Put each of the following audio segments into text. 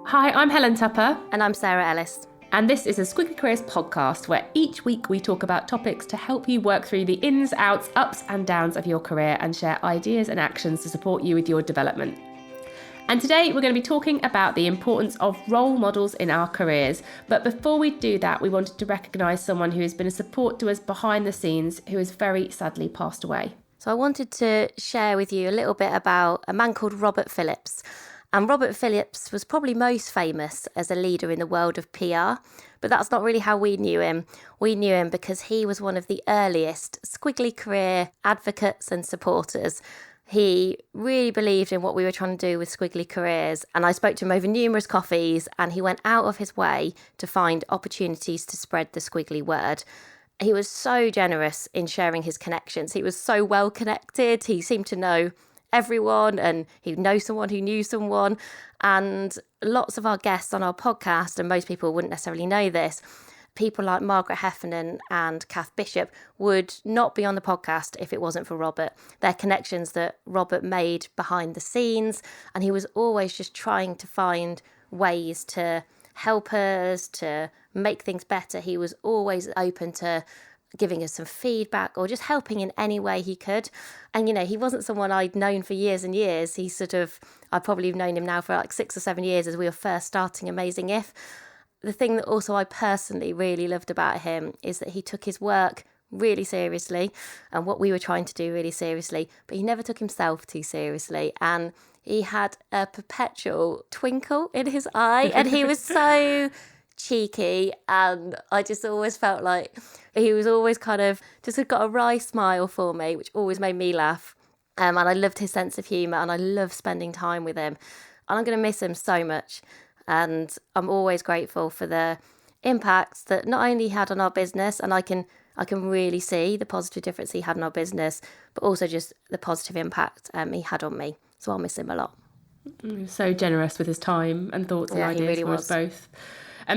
Hi, I'm Helen Tupper. And I'm Sarah Ellis. And this is a Squiggly Careers podcast where each week we talk about topics to help you work through the ins, outs, ups and downs of your career and share ideas and actions to support you with your development. And today we're going to be talking about the importance of role models in our careers. But before we do that, we wanted to recognise someone who has been a support to us behind the scenes who has very sadly passed away. So I wanted to share with you a little bit about a man called Robert Phillips. And Robert Phillips was probably most famous as a leader in the world of PR, but that's not really how we knew him. We knew him because he was one of the earliest Squiggly Career advocates and supporters. He really believed in what we were trying to do with Squiggly Careers, and I spoke to him over numerous coffees, and he went out of his way to find opportunities to spread the Squiggly word. He was so generous in sharing his connections. He was so well connected. He seemed to know everyone, and he'd know someone who knew someone. And lots of our guests on our podcast, and most people wouldn't necessarily know this, people like Margaret Heffernan and Kath Bishop would not be on the podcast if it wasn't for Robert. They're connections that Robert made behind the scenes, and he was always just trying to find ways to help us, to make things better. He was always open to giving us some feedback or just helping in any way he could. And, you know, he wasn't someone I'd known for years and years. I've probably known him now for like 6 or 7 years as we were first starting Amazing If. The thing that also I personally really loved about him is that he took his work really seriously and what we were trying to do really seriously, but he never took himself too seriously. And he had a perpetual twinkle in his eye, and he was so cheeky, and I just always felt like he was always kind of just got a wry smile for me, which always made me laugh. And I loved his sense of humour, and I love spending time with him. And I'm going to miss him so much. And I'm always grateful for the impacts that not only he had on our business, and I can really see the positive difference he had on our business, but also just the positive impact he had on me. So I'll miss him a lot. So generous with his time and thoughts and ideas really for us both.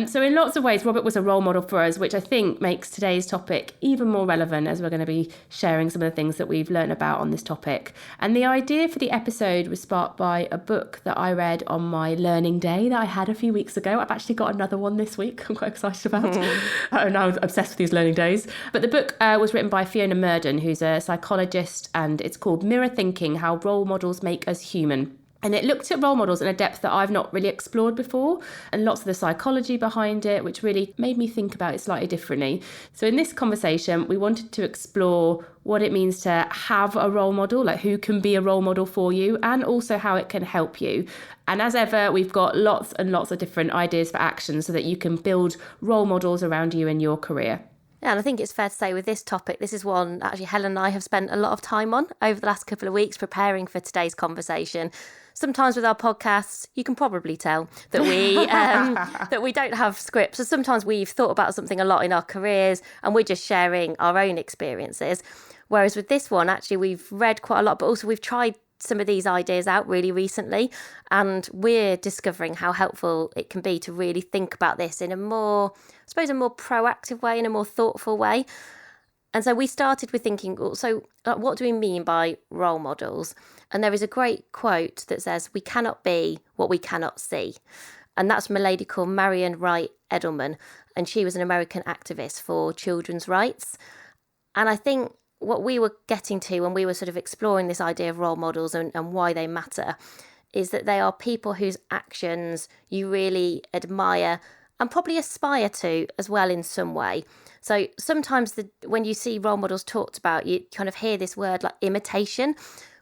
So in lots of ways, Robert was a role model for us, which I think makes today's topic even more relevant as we're going to be sharing some of the things that we've learned about on this topic. And the idea for the episode was sparked by a book that I read on my learning day that I had a few weeks ago. I've actually got another one this week I'm quite excited about. I'm now obsessed with these learning days. But the book was written by Fiona Murden, who's a psychologist, and it's called Mirror Thinking: How Role Models Make Us Human. And it looked at role models in a depth that I've not really explored before, and lots of the psychology behind it, which really made me think about it slightly differently. So in this conversation, we wanted to explore what it means to have a role model, like who can be a role model for you, and also how it can help you. And as ever, we've got lots and lots of different ideas for action so that you can build role models around you in your career. Yeah, and I think it's fair to say with this topic, this is one actually Helen and I have spent a lot of time on over the last couple of weeks preparing for today's conversation. Sometimes with our podcasts, you can probably tell that we don't have scripts. So sometimes we've thought about something a lot in our careers and we're just sharing our own experiences. Whereas with this one, actually, we've read quite a lot, but also we've tried some of these ideas out really recently, and we're discovering how helpful it can be to really think about this in a more proactive way, in a more thoughtful way. And so we started with thinking, so what do we mean by role models? And there is a great quote that says, "We cannot be what we cannot see." And that's from a lady called Marian Wright Edelman. And she was an American activist for children's rights. And I think what we were getting to when we were sort of exploring this idea of role models and why they matter is that they are people whose actions you really admire and probably aspire to as well in some way. So sometimes when you see role models talked about, you kind of hear this word like imitation,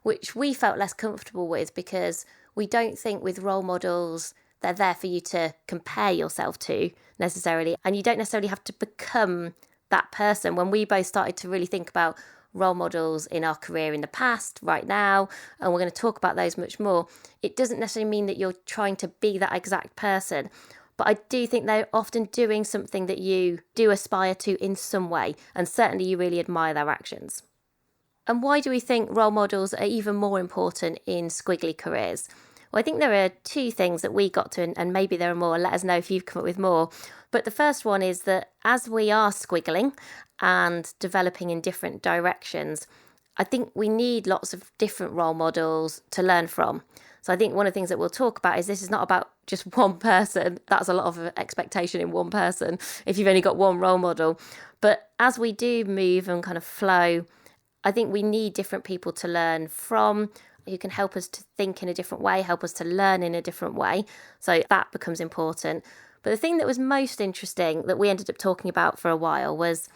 which we felt less comfortable with because we don't think with role models they're there for you to compare yourself to necessarily, and you don't necessarily have to become that person. When we both started to really think about role models in our career in the past, right now, and we're going to talk about those much more, it doesn't necessarily mean that you're trying to be that exact person. But I do think they're often doing something that you do aspire to in some way, and certainly you really admire their actions. And why do we think role models are even more important in Squiggly Careers? Well, I think there are two things that we got to, and maybe there are more. Let us know if you've come up with more. But the first one is that as we are squiggling and developing in different directions, I think we need lots of different role models to learn from. So I think one of the things that we'll talk about is this is not about just one person. That's a lot of expectation in one person if you've only got one role model. But as we do move and kind of flow, I think we need different people to learn from, who can help us to think in a different way, help us to learn in a different way. So that becomes important. But the thing that was most interesting that we ended up talking about for a while was,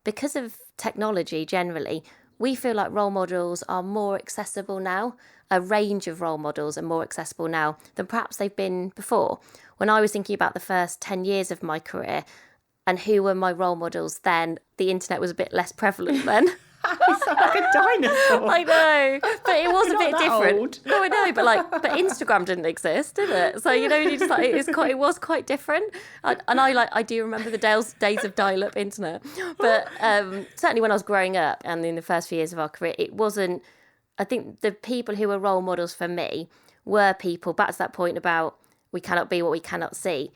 because of technology generally, we feel like role models are more accessible now. A range of role models are more accessible now than perhaps they've been before. When I was thinking about the first 10 years of my career and who were my role models then, the internet was a bit less prevalent then. You sound like a dinosaur. I know, but it was a bit different. Old. No, I know, but Instagram didn't exist, did it? So you just like it was quite different. I do remember the days of dial-up internet, but certainly when I was growing up and in the first few years of our career, it wasn't. I think the people who were role models for me were people, back to that point about we cannot be what we cannot see.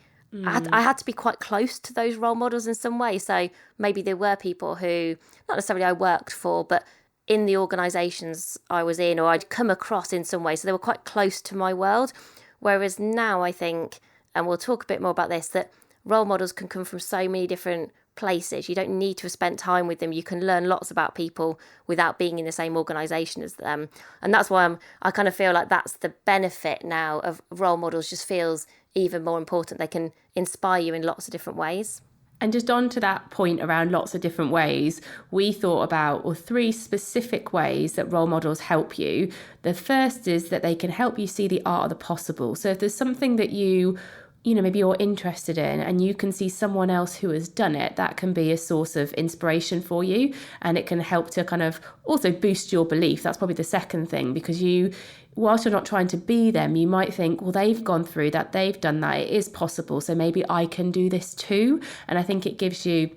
I had to be quite close to those role models in some way. So maybe there were people who, not necessarily I worked for, but in the organisations I was in or I'd come across in some way. So they were quite close to my world. Whereas now I think, and we'll talk a bit more about this, that role models can come from so many different places. You don't need to have spent time with them. You can learn lots about people without being in the same organisation as them. And that's why I kind of feel like that's the benefit now of role models, just feels even more important. They can inspire you in lots of different ways. And just on to that point around lots of different ways, we thought about three specific ways that role models help you. The first is that they can help you see the art of the possible. So if there's something that maybe you're interested in and you can see someone else who has done it, that can be a source of inspiration for you, and it can help to kind of also boost your belief. That's probably the second thing, because whilst you're not trying to be them, you might think, well, they've gone through that, they've done that, it is possible, so maybe I can do this too. And I think it gives you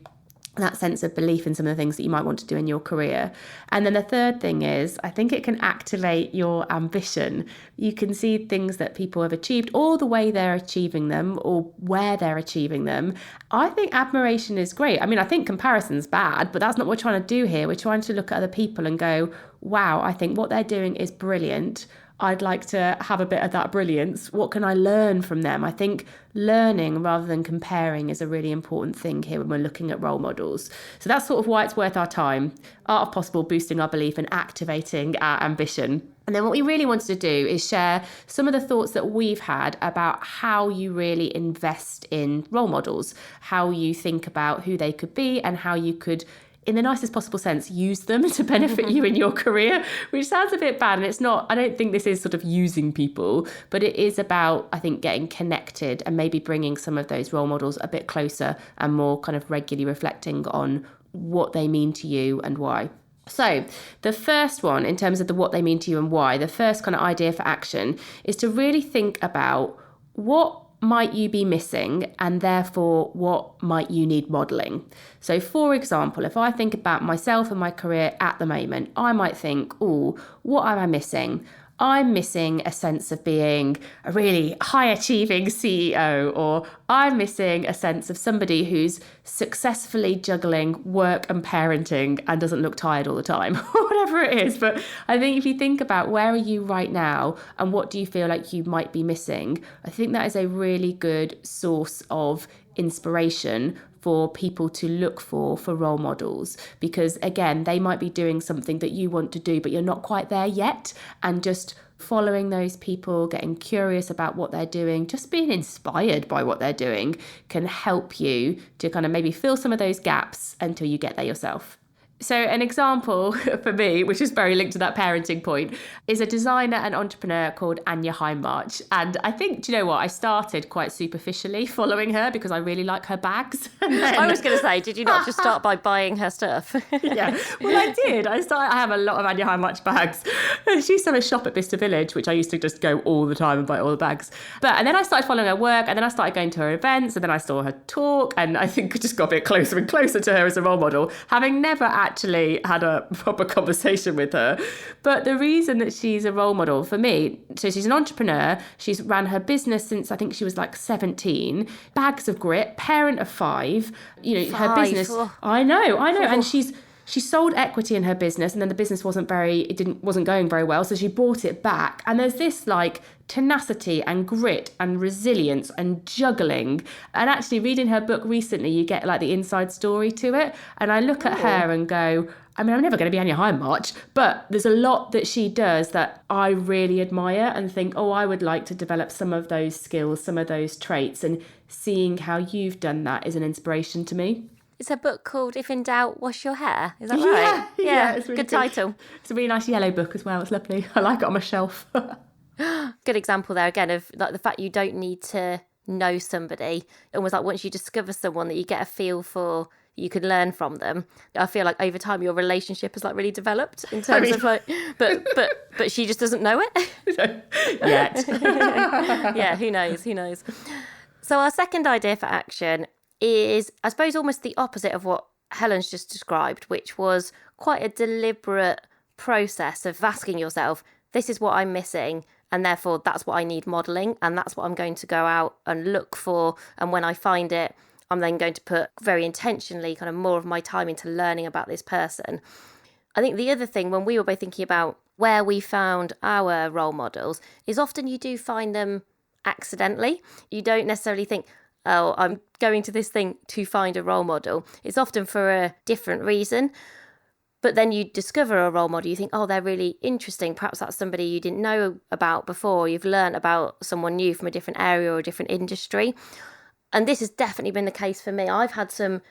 that sense of belief in some of the things that you might want to do in your career. And then the third thing is, I think it can activate your ambition. You can see things that people have achieved, or the way they're achieving them, or where they're achieving them. I think admiration is great. I mean, I think comparison's bad, but that's not what we're trying to do here. We're trying to look at other people and go, wow, I think what they're doing is brilliant. I'd like to have a bit of that brilliance. What can I learn from them? I think learning rather than comparing is a really important thing here when we're looking at role models. So that's sort of why it's worth our time. Art of possible, boosting our belief and activating our ambition. And then what we really wanted to do is share some of the thoughts that we've had about how you really invest in role models, how you think about who they could be and how you could, in the nicest possible sense, use them to benefit you in your career, which sounds a bit bad. And it's not, I don't think this is sort of using people, but it is about, I think, getting connected and maybe bringing some of those role models a bit closer and more kind of regularly reflecting on what they mean to you and why. So the first one, in terms of what they mean to you and why, the first kind of idea for action is to really think about what might you be missing, and therefore what might you need modelling. So for example, if I think about myself and my career at the moment, I might think, what am I missing? I'm missing a sense of being a really high-achieving CEO, or I'm missing a sense of somebody who's successfully juggling work and parenting and doesn't look tired all the time, or whatever it is. But I think if you think about where are you right now and what do you feel like you might be missing, I think that is a really good source of inspiration for people to look for role models, because again, they might be doing something that you want to do, but you're not quite there yet. And just following those people, getting curious about what they're doing, just being inspired by what they're doing can help you to kind of maybe fill some of those gaps until you get there yourself. So an example for me, which is very linked to that parenting point, is a designer and entrepreneur called Anya Hindmarch. And I think, do you know what? I started quite superficially following her because I really like her bags. I was going to say, did you not just start by buying her stuff? Yeah, well, I did. I have a lot of Anya Hindmarch bags. She used to have a shop at Bicester Village, which I used to just go all the time and buy all the bags. And then I started following her work, and then I started going to her events, and then I saw her talk, and I think I just got a bit closer and closer to her as a role model, having never actually had a proper conversation with her. But the reason that she's a role model for me, so she's an entrepreneur, she's ran her business since I think she was like 17, bags of grit, parent of 5, her business. I know. And she sold equity in her business, and then the business wasn't going very well, so she bought it back. And there's this like tenacity and grit and resilience and juggling. And actually reading her book recently, you get like the inside story to it. And I look at her and go, I mean, I'm never going to be Anya Hindmarch, but there's a lot that she does that I really admire and think, oh, I would like to develop some of those skills, some of those traits. And seeing how you've done that is an inspiration to me. It's a book called If in Doubt, Wash Your Hair. Is that right? Yeah, it's really good title. It's a really nice yellow book as well. It's lovely. I like it on my shelf. Good example there again of like the fact you don't need to know somebody. Almost like once you discover someone that you get a feel for, you can learn from them. I feel like over time your relationship has like really developed in terms of like, but she just doesn't know it yet. Yeah, who knows. So our second idea for action is, I suppose, almost the opposite of what Helen's just described, which was quite a deliberate process of asking yourself, this is what I'm missing, and therefore that's what I need modelling, and that's what I'm going to go out and look for. And when I find it, I'm then going to put very intentionally kind of more of my time into learning about this person. I think the other thing, when we were both thinking about where we found our role models, is often you do find them accidentally. You don't necessarily think, oh, I'm going to this thing to find a role model. It's often for a different reason. But then you discover a role model, you think, oh, they're really interesting. Perhaps that's somebody you didn't know about before. You've learned about someone new from a different area or a different industry. And this has definitely been the case for me. I've had some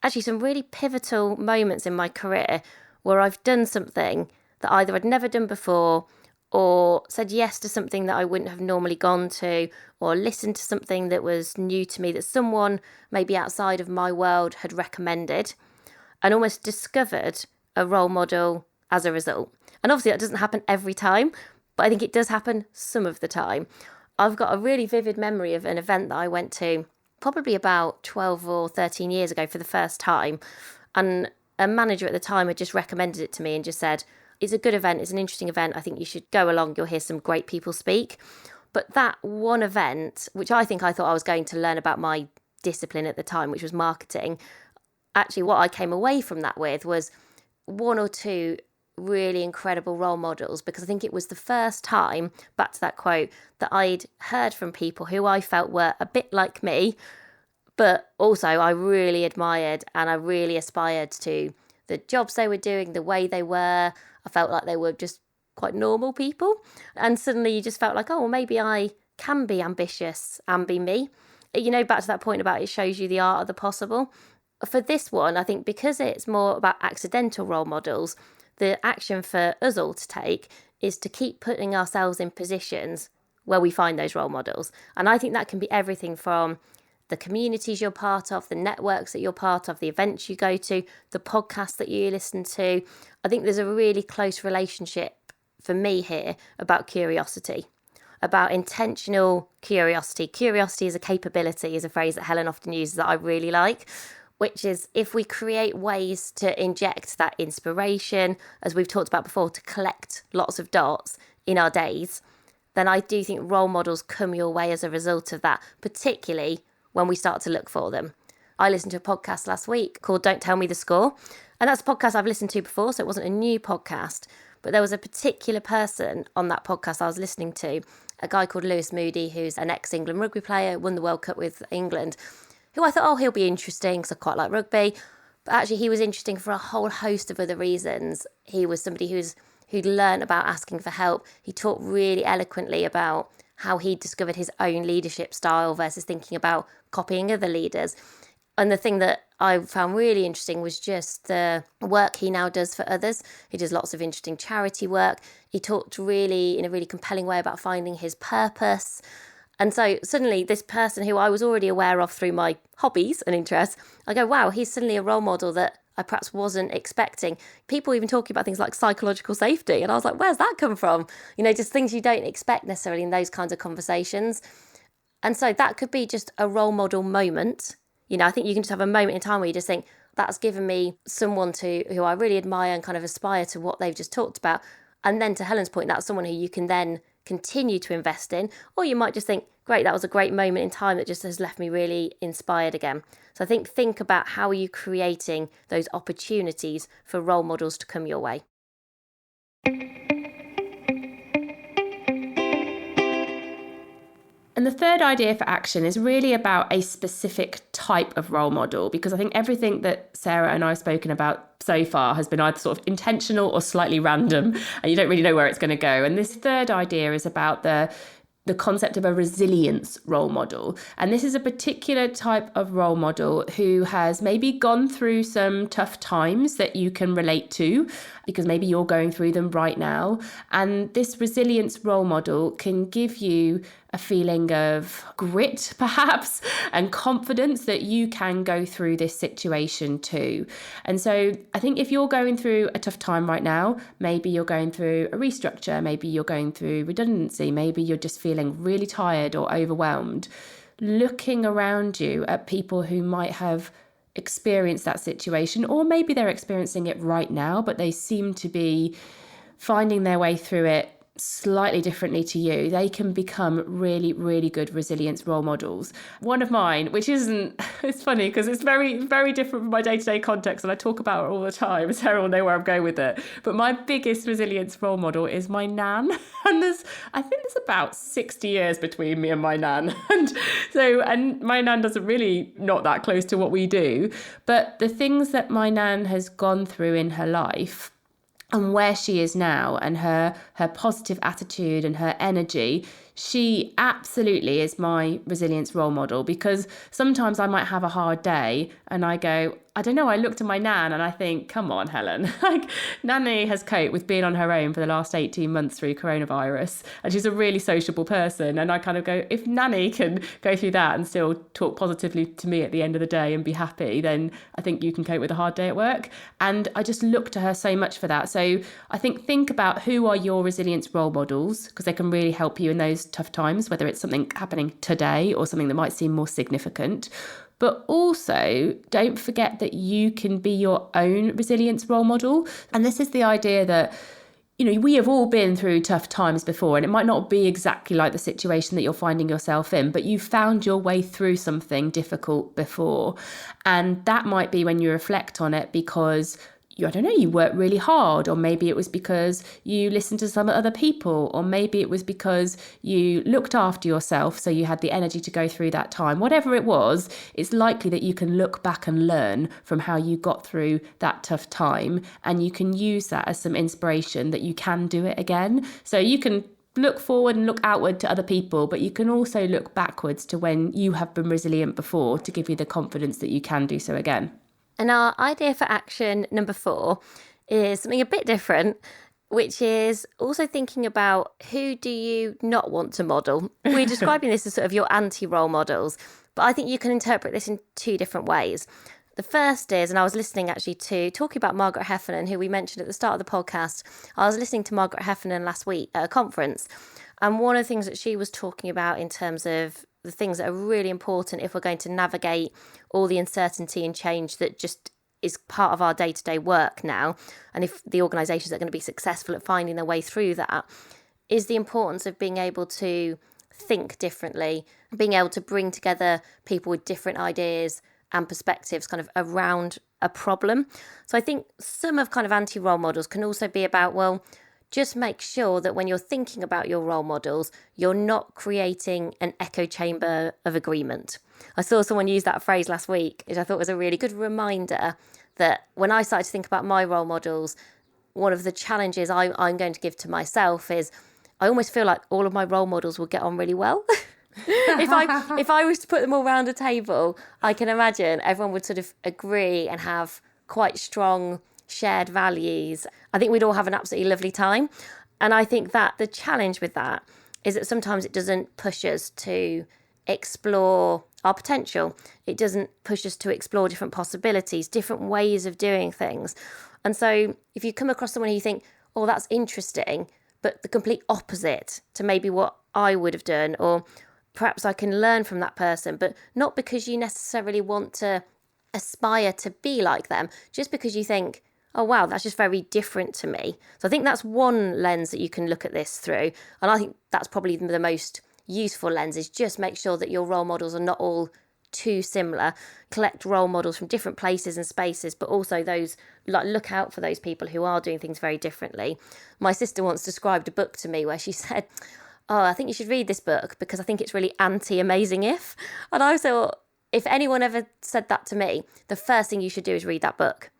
really pivotal moments in my career where I've done something that either I'd never done before, or said yes to something that I wouldn't have normally gone to, or listened to something that was new to me that someone maybe outside of my world had recommended, and almost discovered a role model as a result. And obviously that doesn't happen every time, but I think it does happen some of the time. I've got a really vivid memory of an event that I went to probably about 12 or 13 years ago for the first time. And a manager at the time had just recommended it to me and just said, it's a good event, it's an interesting event, I think you should go along, you'll hear some great people speak. But that one event, which I thought I was going to learn about my discipline at the time, which was marketing, actually what I came away from that with was one or two really incredible role models, because I think it was the first time, back to that quote, that I'd heard from people who I felt were a bit like me, but also I really admired and I really aspired to the jobs they were doing, the way they were. I felt like they were just quite normal people. And suddenly you just felt like, oh, well, maybe I can be ambitious and be me. You know, back to that point about it shows you the art of the possible. For this one, I think because it's more about accidental role models, the action for us all to take is to keep putting ourselves in positions where we find those role models. And I think that can be everything from the communities you're part of, the networks that you're part of, the events you go to, the podcasts that you listen to. I think there's a really close relationship for me here about curiosity, about intentional curiosity. Curiosity as a capability is a phrase that Helen often uses that I really like, which is if we create ways to inject that inspiration, as we've talked about before, to collect lots of dots in our days, then I do think role models come your way as a result of that, particularly when we start to look for them. I listened to a podcast last week called Don't Tell Me the Score. And that's a podcast I've listened to before, so it wasn't a new podcast. But there was a particular person on that podcast I was listening to, a guy called Lewis Moody, who's an ex-England rugby player, won the World Cup with England, who I thought, oh, he'll be interesting because I quite like rugby. But actually he was interesting for a whole host of other reasons. He was somebody who'd learned about asking for help. He talked really eloquently about how he discovered his own leadership style versus thinking about copying other leaders. And the thing that I found really interesting was just the work he now does for others. He does lots of interesting charity work. He talked really in a really compelling way about finding his purpose. And so suddenly this person who I was already aware of through my hobbies and interests, I go, wow, he's suddenly a role model that I perhaps wasn't expecting. People even talking about things like psychological safety. And I was like, where's that come from? You know, just things you don't expect necessarily in those kinds of conversations. And so that could be just a role model moment. You know, I think you can just have a moment in time where you just think, that's given me someone who I really admire and kind of aspire to what they've just talked about. And then to Helen's point, that's someone who you can then continue to invest in, or you might just think, great, that was a great moment in time that just has left me really inspired again. So I think about how are you creating those opportunities for role models to come your way. And the third idea for action is really about a specific type of role model, because I think everything that Sarah and I have spoken about so far has been either sort of intentional or slightly random, and you don't really know where it's going to go. And this third idea is about the concept of a resilience role model. And this is a particular type of role model who has maybe gone through some tough times that you can relate to, because maybe you're going through them right now. And this resilience role model can give you a feeling of grit, perhaps, and confidence that you can go through this situation too. And so I think if you're going through a tough time right now, maybe you're going through a restructure, maybe you're going through redundancy, maybe you're just feeling really tired or overwhelmed, looking around you at people who might have experienced that situation, or maybe they're experiencing it right now, but they seem to be finding their way through it slightly differently to you, they can become really, really good resilience role models. One of mine, which isn't, it's funny because it's very, very different from my day-to-day context and I talk about it all the time. Sarah will know where I'm going with it. But my biggest resilience role model is my nan. And I think there's about 60 years between me and my nan. And my nan doesn't really not that close to what we do. But the things that my nan has gone through in her life and where she is now and her positive attitude and her energy, she absolutely is my resilience role model, because sometimes I might have a hard day and I go, I don't know, I look to my nan and I think, come on, Helen, like Nanny has coped with being on her own for the last 18 months through coronavirus, and she's a really sociable person. And I kind of go, if Nanny can go through that and still talk positively to me at the end of the day and be happy, then I think you can cope with a hard day at work. And I just look to her so much for that. So I think about who are your resilience role models, because they can really help you in those tough times, whether it's something happening today or something that might seem more significant. But also, don't forget that you can be your own resilience role model. And this is the idea that, you know, we have all been through tough times before, and it might not be exactly like the situation that you're finding yourself in, but you found your way through something difficult before. And that might be when you reflect on it because you worked really hard, or maybe it was because you listened to some other people, or maybe it was because you looked after yourself so you had the energy to go through that time. Whatever it was, it's likely that you can look back and learn from how you got through that tough time, and you can use that as some inspiration that you can do it again. So you can look forward and look outward to other people, but you can also look backwards to when you have been resilient before to give you the confidence that you can do so again. And our idea for action number 4 is something a bit different, which is also thinking about who do you not want to model. We're describing this as sort of your anti-role models, but I think you can interpret this in 2 different ways. The first is, and I was listening actually to talking about Margaret Heffernan, who we mentioned at the start of the podcast. I was listening to Margaret Heffernan last week at a conference, and one of the things that she was talking about in terms of the things that are really important if we're going to navigate all the uncertainty and change that just is part of our day-to-day work now, and if the organisations are going to be successful at finding their way through that, is the importance of being able to think differently, being able to bring together people with different ideas and perspectives kind of around a problem. So I think some of kind of anti-role models can also be about, well, just make sure that when you're thinking about your role models, you're not creating an echo chamber of agreement. I saw someone use that phrase last week, which I thought was a really good reminder that when I started to think about my role models, one of the challenges I'm going to give to myself is I almost feel like all of my role models will get on really well. If I was to put them all around a table, I can imagine everyone would sort of agree and have quite strong shared values. I think we'd all have an absolutely lovely time. And I think that the challenge with that is that sometimes it doesn't push us to explore our potential. It doesn't push us to explore different possibilities, different ways of doing things. And so if you come across someone who you think, oh, that's interesting, but the complete opposite to maybe what I would have done, or perhaps I can learn from that person, but not because you necessarily want to aspire to be like them, just because you think, oh, wow, that's just very different to me. So I think that's one lens that you can look at this through. And I think that's probably the most useful lens, is just make sure that your role models are not all too similar. Collect role models from different places and spaces, but also those, like, look out for those people who are doing things very differently. My sister once described a book to me where she said, oh, I think you should read this book because I think it's really anti-Amazing If. And I thought, if anyone ever said that to me, the first thing you should do is read that book.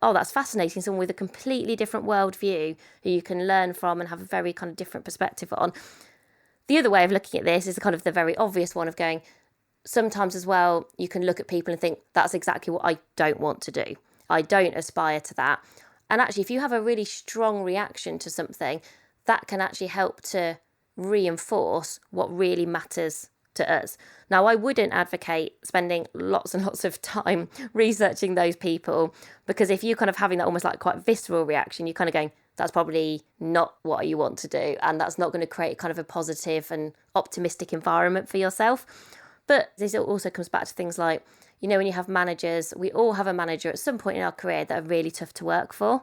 Oh, that's fascinating. Someone with a completely different worldview who you can learn from and have a very kind of different perspective on. The other way of looking at this is kind of the very obvious one of going, sometimes as well, you can look at people and think, that's exactly what I don't want to do. I don't aspire to that. And actually, if you have a really strong reaction to something, that can actually help to reinforce what really matters to us. Now, I wouldn't advocate spending lots and lots of time researching those people, because if you're kind of having that almost like quite visceral reaction, you're kind of going, that's probably not what you want to do. And that's not going to create kind of a positive and optimistic environment for yourself. But this also comes back to things like, you know, when you have managers, we all have a manager at some point in our career that are really tough to work for.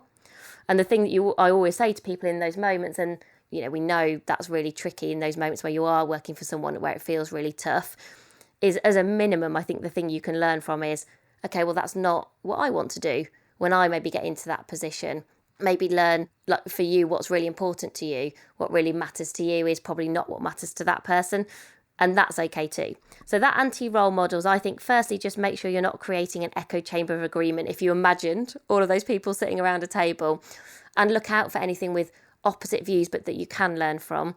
And the thing that I always say to people in those moments, and, you know, we know that's really tricky in those moments where you are working for someone where it feels really tough, is as a minimum, I think the thing you can learn from is, okay, well, that's not what I want to do when I maybe get into that position. Maybe learn, like, for you, what's really important to you, what really matters to you is probably not what matters to that person. And that's okay too. So that anti-role models, I think, firstly, just make sure you're not creating an echo chamber of agreement if you imagined all of those people sitting around a table, and look out for anything with opposite views, but that you can learn from.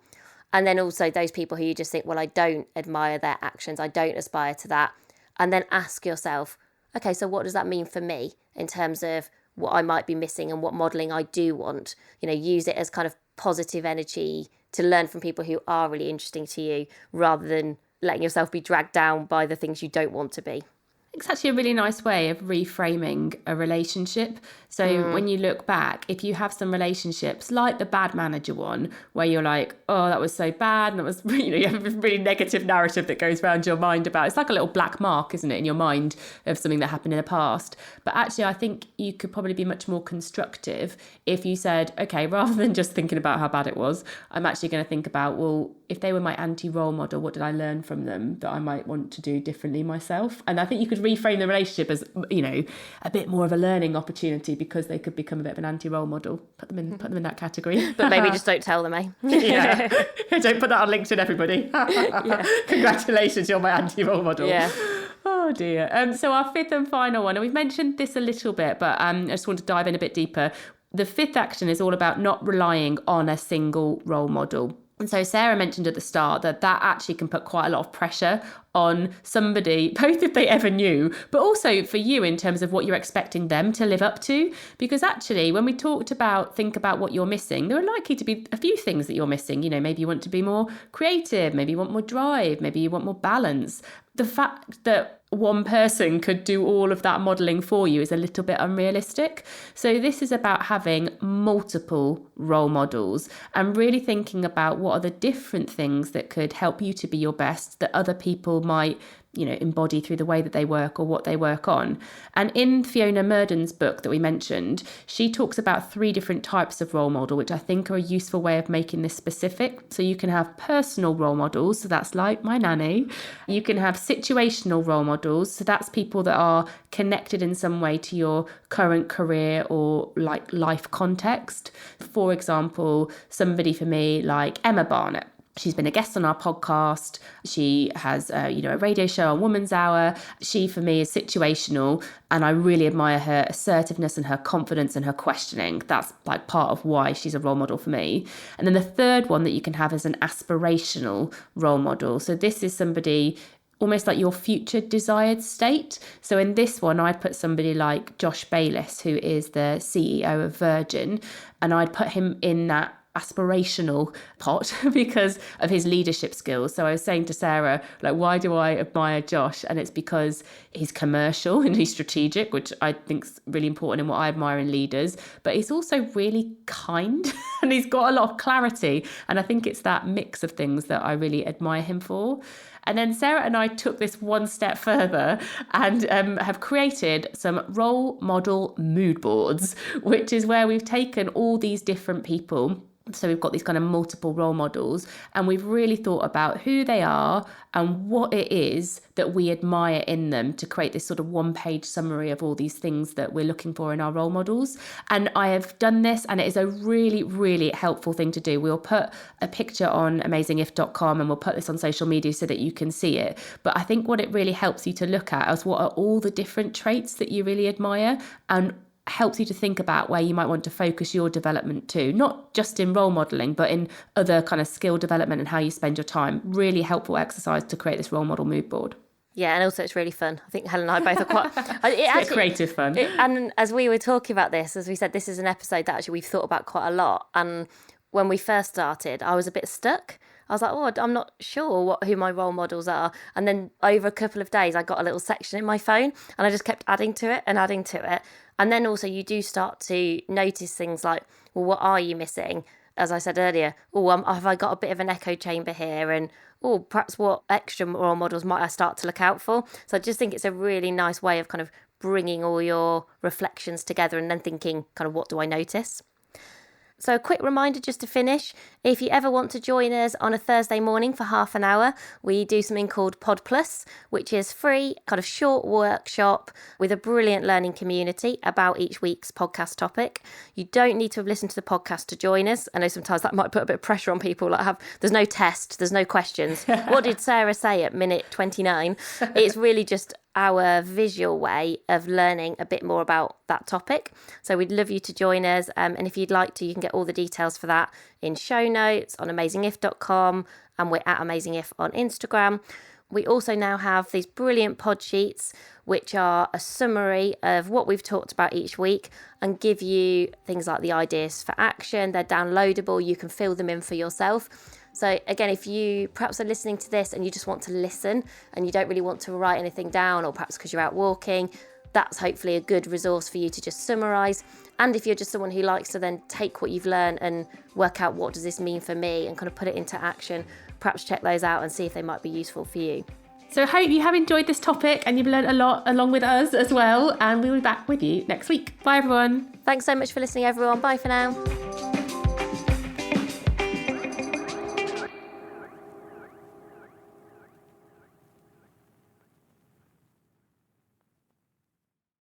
And then also those people who you just think, well, I don't admire their actions, I don't aspire to that. And then ask yourself, okay, so what does that mean for me in terms of what I might be missing and what modelling I do want? You know, use it as kind of positive energy to learn from people who are really interesting to you, rather than letting yourself be dragged down by the things you don't want to be. It's actually a really nice way of reframing a relationship. So when you look back, if you have some relationships like the bad manager one, where you're like, oh, that was so bad, and that was, you know, you have a really negative narrative that goes around your mind about, it's like a little black mark, isn't it, in your mind of something that happened in the past. But actually, I think you could probably be much more constructive if you said, okay, rather than just thinking about how bad it was, I'm actually going to think about, well, if they were my anti-role model, what did I learn from them that I might want to do differently myself? And I think you could reframe the relationship as, you know, a bit more of a learning opportunity, because they could become a bit of an anti-role model. Put them in that category. But maybe just don't tell them, eh? Yeah. Don't put that on LinkedIn, everybody. Congratulations, you're my anti-role model. Yeah. Oh dear. So our fifth and final one, and we've mentioned this a little bit, but I just want to dive in a bit deeper. The fifth action is all about not relying on a single role model. And so Sarah mentioned at the start that actually can put quite a lot of pressure on somebody, both if they ever knew, but also for you in terms of what you're expecting them to live up to. Because actually, when we talked about, think about what you're missing, there are likely to be a few things that you're missing. You know, maybe you want to be more creative, maybe you want more drive, maybe you want more balance. The fact that one person could do all of that modelling for you is a little bit unrealistic. So this is about having multiple role models and really thinking about what are the different things that could help you to be your best that other people might, you know, embody through the way that they work or what they work on. And in Fiona Murden's book that we mentioned, she talks about 3 different types of role model, which I think are a useful way of making this specific. So you can have personal role models, so that's like my nanny. You can have situational role models, so that's people that are connected in some way to your current career or like life context. For example, somebody for me like Emma Barnett. She's been a guest on our podcast. She has, a radio show on Woman's Hour. She, for me, is situational, and I really admire her assertiveness and her confidence and her questioning. That's like part of why she's a role model for me. And then the third one that you can have is an aspirational role model. So this is somebody almost like your future desired state. So in this one, I'd put somebody like Josh Bayliss, who is the CEO of Virgin, and I'd put him in that aspirational pot because of his leadership skills. So I was saying to Sarah, like, why do I admire Josh? And it's because he's commercial and he's strategic, which I think is really important in what I admire in leaders, but he's also really kind and he's got a lot of clarity. And I think it's that mix of things that I really admire him for. And then Sarah and I took this one step further and have created some role model mood boards, which is where we've taken all these different people. So we've got these kind of multiple role models, and we've really thought about who they are and what it is that we admire in them to create this sort of one-page summary of all these things that we're looking for in our role models. And I have done this, and it is a really, really helpful thing to do. We'll put a picture on amazingif.com and we'll put this on social media so that you can see it. But I think what it really helps you to look at is what are all the different traits that you really admire, and helps you to think about where you might want to focus your development too, not just in role modelling, but in other kind of skill development and how you spend your time. Really helpful exercise to create this role model mood board. Yeah, and also it's really fun. I think Helen and I both are quite... It's creative fun. And as we were talking about this, as we said, this is an episode that actually we've thought about quite a lot. And when we first started, I was a bit stuck. I was like, I'm not sure who my role models are. And then over a couple of days, I got a little section in my phone and I just kept adding to it. And then also you do start to notice things like, well, what are you missing? As I said earlier, have I got a bit of an echo chamber here? And perhaps what extra role models might I start to look out for? So I just think it's a really nice way of kind of bringing all your reflections together and then thinking kind of, what do I notice? So a quick reminder just to finish, if you ever want to join us on a Thursday morning for half an hour, we do something called Pod Plus, which is free, kind of short workshop with a brilliant learning community about each week's podcast topic. You don't need to have listened to the podcast to join us. I know sometimes that might put a bit of pressure on people, there's no test, there's no questions. What did Sarah say at minute 29? It's really just our visual way of learning a bit more about that topic. So we'd love you to join us. And if you'd like to, you can get all the details for that in show notes on amazingif.com, and we're at amazingif on Instagram. We also now have these brilliant pod sheets, which are a summary of what we've talked about each week and give you things like the ideas for action. They're downloadable. You can fill them in for yourself. So again, if you perhaps are listening to this and you just want to listen and you don't really want to write anything down, or perhaps because you're out walking, that's hopefully a good resource for you to just summarise. And if you're just someone who likes to then take what you've learned and work out what does this mean for me and kind of put it into action, perhaps check those out and see if they might be useful for you. So I hope you have enjoyed this topic and you've learned a lot along with us as well. And we'll be back with you next week. Bye, everyone. Thanks so much for listening, everyone. Bye for now.